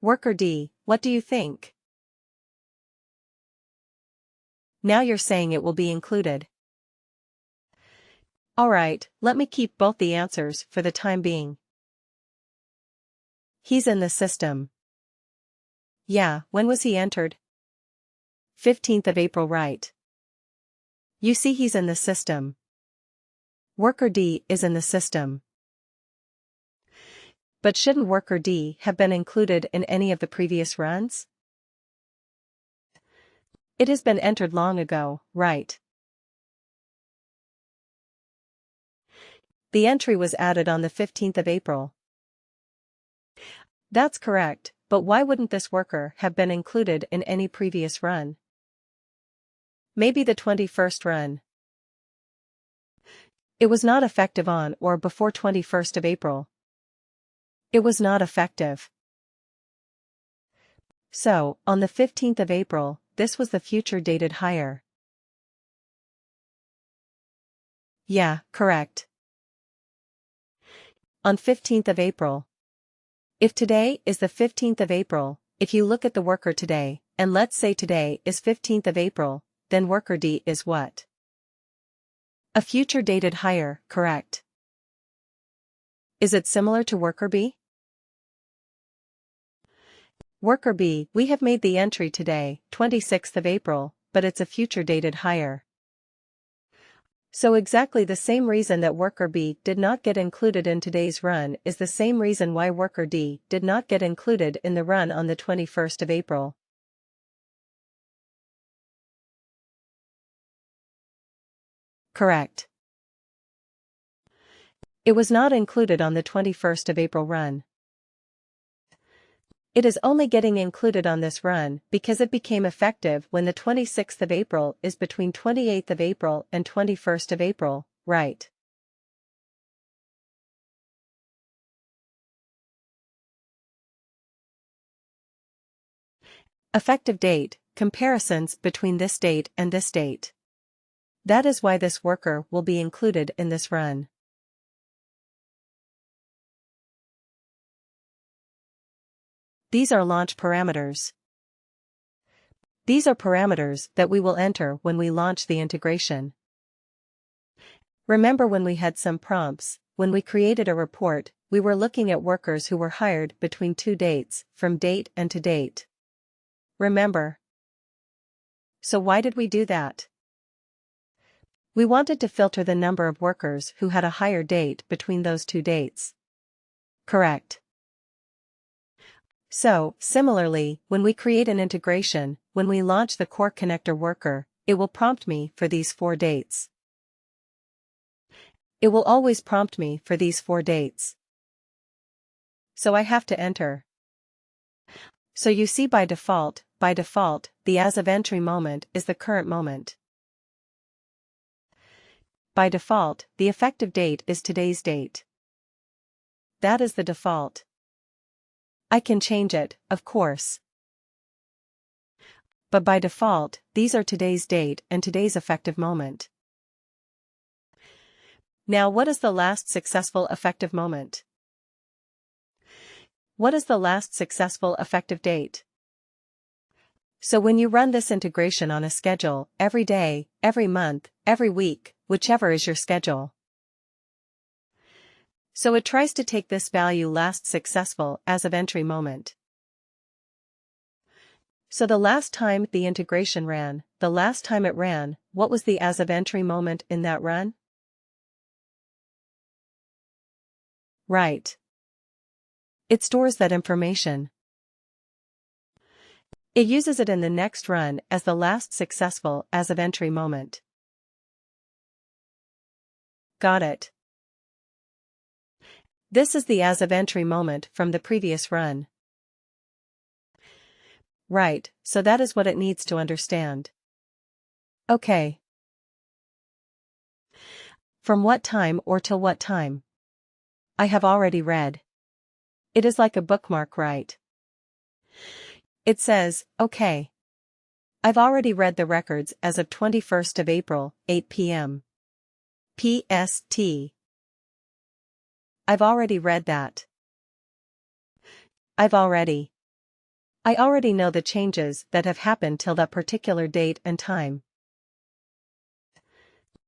Worker D, what do you think? Now you're saying it will be included. Alright, let me keep both the answers for the time being. He's in the system. Yeah, when was he entered? 15th of April, right. You see, he's in the system. Worker D is in the system. But shouldn't Worker D have been included in any of the previous runs? It has been entered long ago, right? The entry was added on the 15th of April. That's correct, but why wouldn't this worker have been included in any previous run? Maybe the 21st run. It was not effective on or before 21st of April. It was not effective. So, on the 15th of April, this was the future dated hire. Yeah, correct. On 15th of April. If today is the 15th of April, if you look at the worker today, and let's say today is 15th of April, then worker D is what? A future dated hire, correct. Is it similar to worker B? Worker B, we have made the entry today, 26th of April, but it's a future dated hire. So exactly the same reason that worker B did not get included in today's run is the same reason why worker D did not get included in the run on the 21st of April. Correct. It was not included on the 21st of April run. It is only getting included on this run because it became effective when the 26th of April is between 28th of April and 21st of April, right? Effective date, comparisons between this date and this date. That is why this worker will be included in this run. These are launch parameters. These are parameters that we will enter when we launch the integration. Remember when we had some prompts, when we created a report, we were looking at workers who were hired between two dates, from date and to date. Remember? So why did we do that? We wanted to filter the number of workers who had a hire date between those two dates. Correct. So, similarly, when we create an integration, when we launch the core connector worker, it will prompt me for these 4 dates. It will always prompt me for these 4 dates. So I have to enter. So you see, by default, the as of entry moment is the current moment. By default, the effective date is today's date. That is the default. I can change it, of course. But by default, these are today's date and today's effective moment. Now, what is the last successful effective moment? What is the last successful effective date? So when you run this integration on a schedule, every day, every month, every week, whichever is your schedule. So it tries to take this value, last successful as of entry moment. So the last time the integration ran, the last time it ran, what was the as of entry moment in that run? Right. It stores that information. It uses it in the next run as the last successful as of entry moment. Got it. This is the as of entry moment from the previous run. Right, so that is what it needs to understand. Okay. From what time or till what time? I have already read. It is like a bookmark, right? It says, okay. I've already read the records as of 21st of April, 8 p.m. PST. I've already read that. I've already. I already know the changes that have happened till that particular date and time.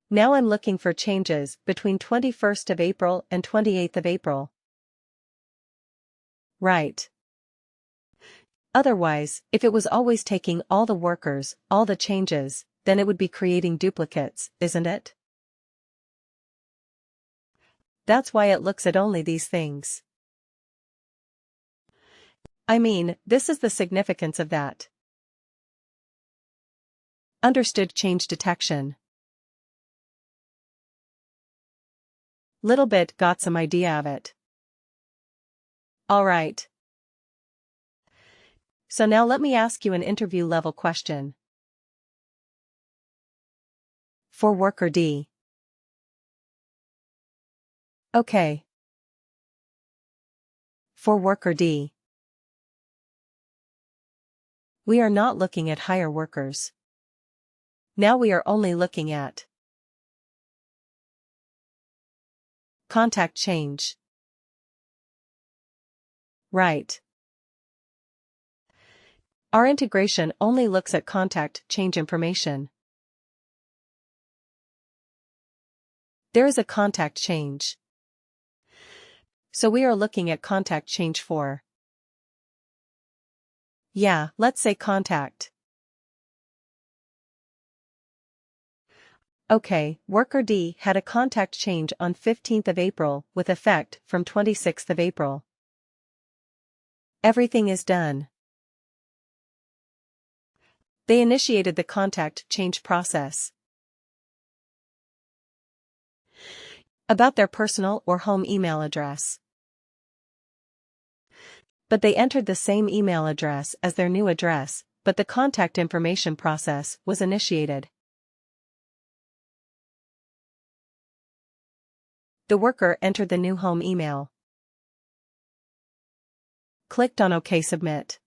Now I'm looking for changes between 21st of April and 28th of April. Right. Otherwise, if it was always taking all the workers, all the changes, then it would be creating duplicates, isn't it? That's why it looks at only these things. I mean, this is the significance of that. Understood change detection. Little bit got some idea of it. Alright. So now let me ask you an interview level question. For worker D. Okay. For worker D. We are not looking at hire workers. Now we are only looking at contact change. Right. Our integration only looks at contact change information. There is a contact change. So we are looking at contact change for. Yeah, let's say contact. Okay, worker D had a contact change on 15th of April with effect from 26th of April. Everything is done. They initiated the contact change process. About their personal or home email address. But they entered the same email address as their new address, but the contact information process was initiated. The worker entered the new home email. Clicked on OK Submit.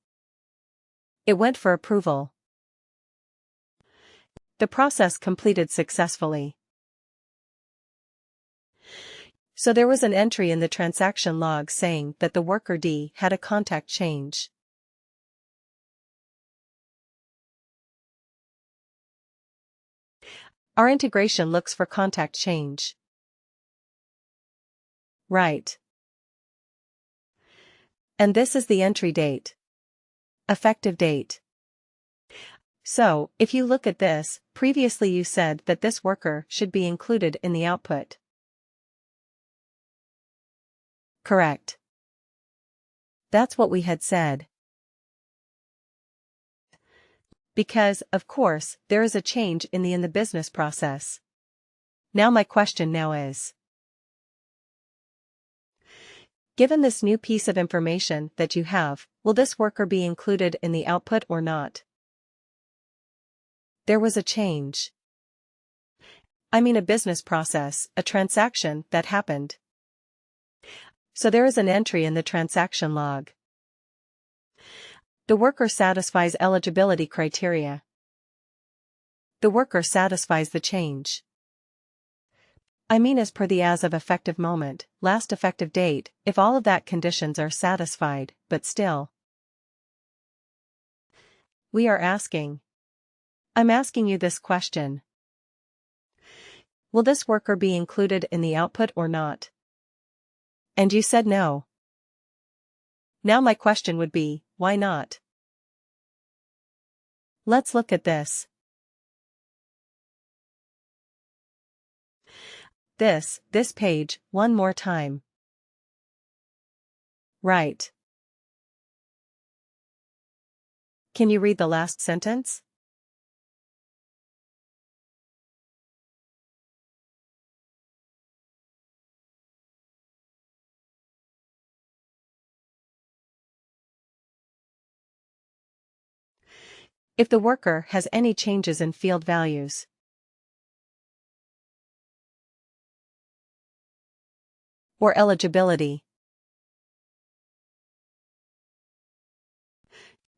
It went for approval. The process completed successfully. So there was an entry in the transaction log saying that the worker D had a contact change. Our integration looks for contact change. Right. And this is the entry date. Effective date. So, if you look at this, previously you said that this worker should be included in the output. Correct. That's what we had said. Because, of course, there is a change in the business process. Now my question now is, given this new piece of information that you have, will this worker be included in the output or not? There was a change. I mean a business process, a transaction that happened. So there is an entry in the transaction log. The worker satisfies eligibility criteria. The worker satisfies the change. I mean as per the as of effective moment, last effective date, if all of that conditions are satisfied, but still. We are asking. I'm asking you this question. Will this worker be included in the output or not? And you said no. Now my question would be, why not? Let's look at this. This page, one more time. Right. Can you read the last sentence? If the worker has any changes in field values. Or eligibility.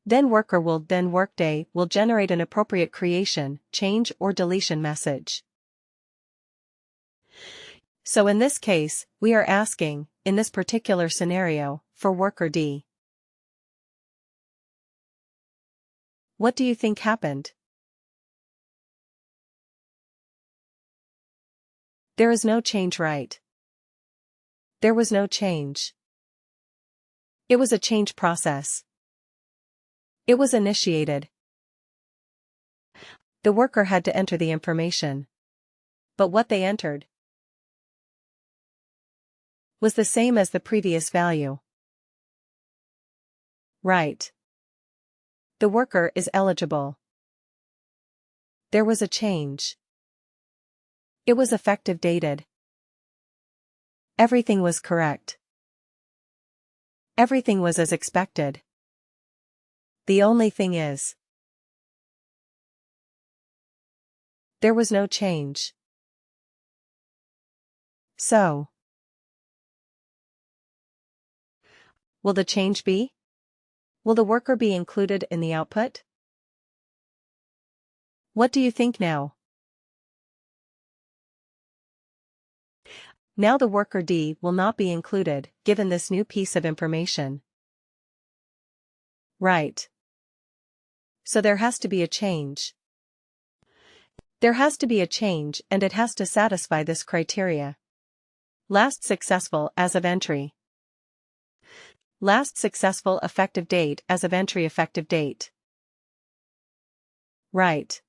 Then Workday will generate an appropriate creation, change or deletion message. So in this case, we are asking, in this particular scenario, for worker D. What do you think happened? There is no change, right? There was no change. It was a change process. It was initiated. The worker had to enter the information. But what they entered was the same as the previous value. Right. The worker is eligible. There was a change. It was effective dated. Everything was correct. Everything was as expected. The only thing is, there was no change. So, will the change be? Will the worker be included in the output? What do you think now? Now the worker D will not be included, given this new piece of information. Right. So there has to be a change. There has to be a change and it has to satisfy this criteria. Last successful as of entry. Last successful effective date as of entry effective date. Right.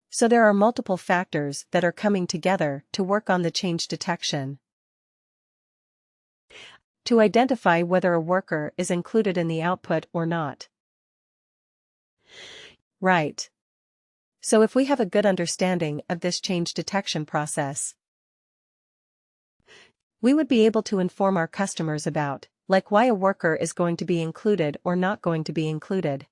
So there are multiple factors that are coming together to work on the change detection. To identify whether a worker is included in the output or not. Right. So if we have a good understanding of this change detection process, we would be able to inform our customers about, like, why a worker is going to be included or not going to be included.